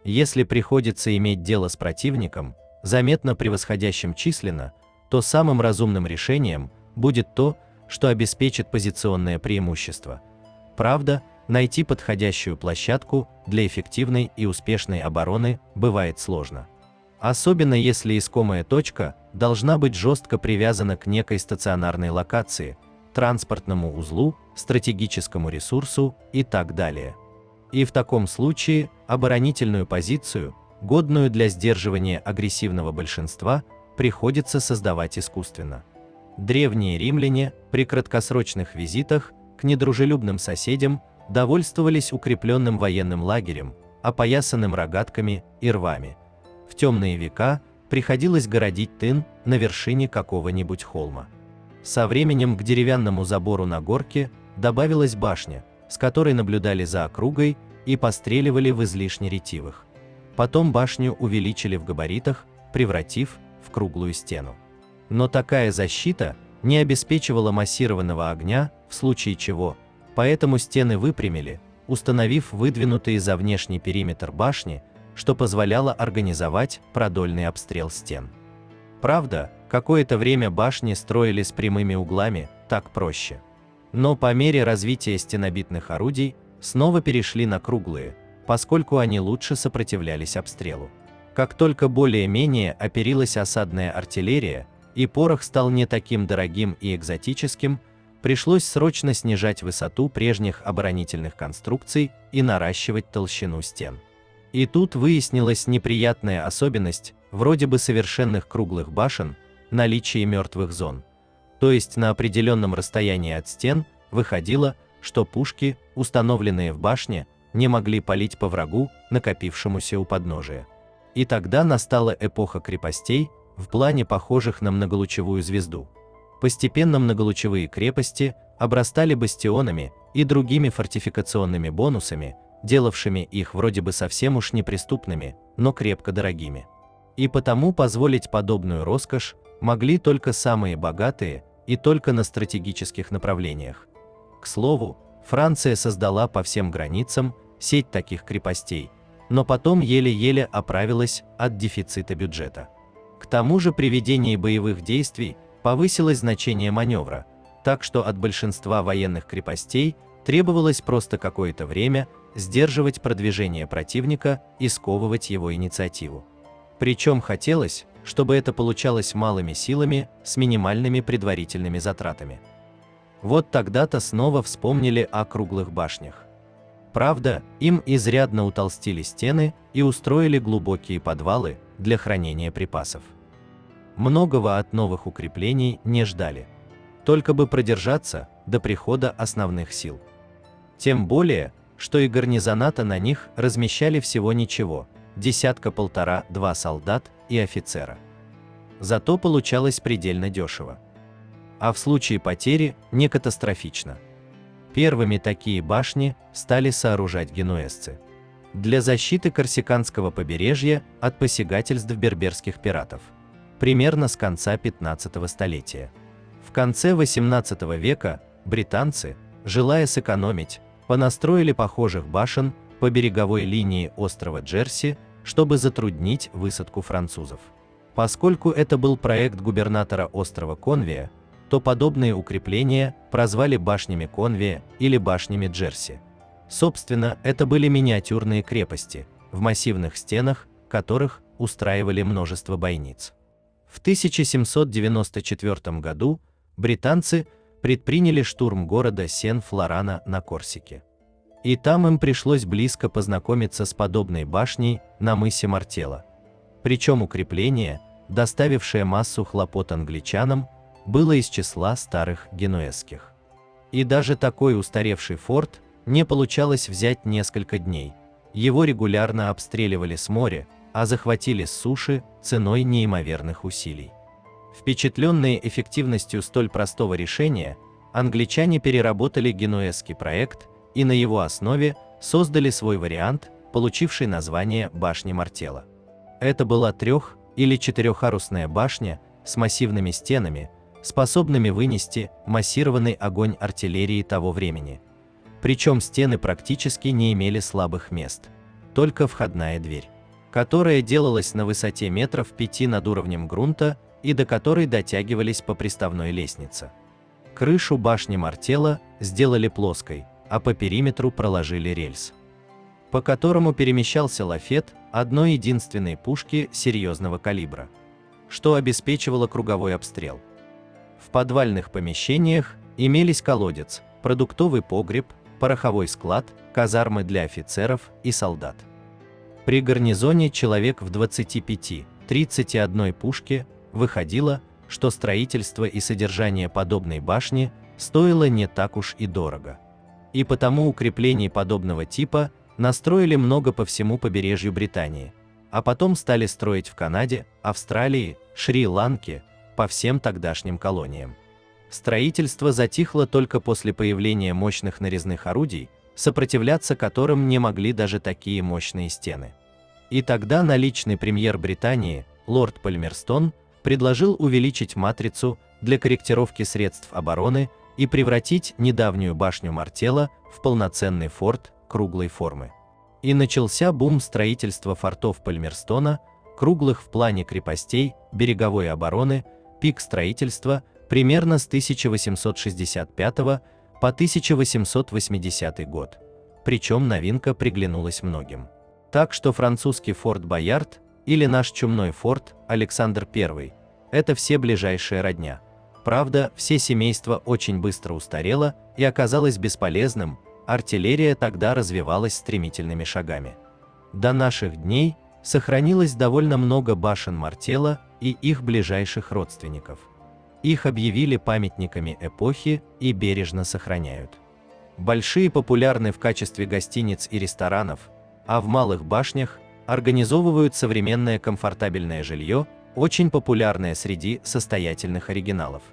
Если приходится иметь дело с противником, заметно превосходящим численно, то самым разумным решением будет то, что обеспечит позиционное преимущество. Правда, найти подходящую площадку для эффективной и успешной обороны бывает сложно. Особенно если искомая точка должна быть жестко привязана к некой стационарной локации, транспортному узлу, стратегическому ресурсу и так далее. И в таком случае оборонительную позицию, годную для сдерживания агрессивного большинства, приходится создавать искусственно. Древние римляне при краткосрочных визитах к недружелюбным соседям довольствовались укрепленным военным лагерем, опоясанным рогатками и рвами. В темные века приходилось городить тын на вершине какого-нибудь холма. Со временем к деревянному забору на горке добавилась башня, с которой наблюдали за округой и постреливали в излишне ретивых. Потом башню увеличили в габаритах, превратив в круглую стену. Но такая защита не обеспечивала массированного огня, в случае чего, поэтому стены выпрямили, установив выдвинутые за внешний периметр башни, что позволяло организовать продольный обстрел стен. Правда, какое-то время башни строили с прямыми углами, так проще. Но по мере развития стенобитных орудий снова перешли на круглые, поскольку они лучше сопротивлялись обстрелу. Как только более-менее оперилась осадная артиллерия, и порох стал не таким дорогим и экзотическим, пришлось срочно снижать высоту прежних оборонительных конструкций и наращивать толщину стен. И тут выяснилась неприятная особенность вроде бы совершенных круглых башен – наличие мертвых зон. То есть на определенном расстоянии от стен выходило, что пушки, установленные в башне, не могли палить по врагу, накопившемуся у подножия. И тогда настала эпоха крепостей, в плане похожих на многолучевую звезду. Постепенно многолучевые крепости обрастали бастионами и другими фортификационными бонусами, делавшими их вроде бы совсем уж неприступными, но крепко дорогими. И потому позволить подобную роскошь могли только самые богатые и только на стратегических направлениях. К слову, Франция создала по всем границам сеть таких крепостей, но потом еле-еле оправилась от дефицита бюджета. К тому же при ведении боевых действий повысилось значение маневра, так что от большинства военных крепостей требовалось просто какое-то время сдерживать продвижение противника и сковывать его инициативу. Причем хотелось, чтобы это получалось малыми силами с минимальными предварительными затратами. Вот тогда-то снова вспомнили о круглых башнях. Правда, им изрядно утолстили стены и устроили глубокие подвалы для хранения припасов. Многого от новых укреплений не ждали. Только бы продержаться до прихода основных сил. Тем более, что и гарнизоната на них размещали всего ничего, десятка-полтора-два солдат и офицера. Зато получалось предельно дешево. А в случае потери не катастрофично. Первыми такие башни стали сооружать генуэзцы. Для защиты корсиканского побережья от посягательств берберских пиратов. Примерно с конца 15 столетия. В конце 18 века британцы, желая сэкономить, понастроили похожих башен по береговой линии острова Джерси, чтобы затруднить высадку французов. Поскольку это был проект губернатора острова Конвия, то подобные укрепления прозвали башнями Конвия или башнями Джерси. Собственно, это были миниатюрные крепости, в массивных стенах которых устраивали множество бойниц. В 1794 году британцы предприняли штурм города Сен-Флорана на Корсике. И там им пришлось близко познакомиться с подобной башней на мысе Мартелла. Причем укрепление, доставившее массу хлопот англичанам, было из числа старых генуэзских. И даже такой устаревший форт не получалось взять несколько дней. Его регулярно обстреливали с моря, а захватили с суши ценой неимоверных усилий. Впечатленные эффективностью столь простого решения, англичане переработали генуэзский проект и на его основе создали свой вариант, получивший название башни Мартелла. Это была трех- или четырехъярусная башня с массивными стенами, способными вынести массированный огонь артиллерии того времени. Причем стены практически не имели слабых мест, только входная дверь. которая делалась на высоте метров 5 над уровнем грунта и до которой дотягивались по приставной лестнице. Крышу башни Мартелла сделали плоской, а по периметру проложили рельс, по которому перемещался лафет одной единственной пушки серьезного калибра, что обеспечивало круговой обстрел. В подвальных помещениях имелись колодец, продуктовый погреб, пороховой склад, казармы для офицеров и солдат. При гарнизоне человек в 25-31 пушке выходило, что строительство и содержание подобной башни стоило не так уж и дорого. И потому укреплений подобного типа настроили много по всему побережью Британии, а потом стали строить в Канаде, Австралии, Шри-Ланке, по всем тогдашним колониям. Строительство затихло только после появления мощных нарезных орудий, сопротивляться которым не могли даже такие мощные стены. И тогда наличный премьер Британии, лорд Пальмерстон, предложил увеличить матрицу для корректировки средств обороны и превратить недавнюю башню Мартелла в полноценный форт круглой формы. И начался бум строительства фортов Пальмерстона, круглых в плане крепостей, береговой обороны, пик строительства примерно с 1865 по 1880 год. Причем новинка приглянулась многим. Так что французский форт Боярд или наш чумной форт Александр I – это все ближайшая родня. Правда, все семейство очень быстро устарело и оказалось бесполезным, артиллерия тогда развивалась стремительными шагами. До наших дней сохранилось довольно много башен Мартелла и их ближайших родственников. Их объявили памятниками эпохи и бережно сохраняют. Большие популярны в качестве гостиниц и ресторанов, а в малых башнях организовывают современное комфортабельное жилье, очень популярное среди состоятельных оригиналов.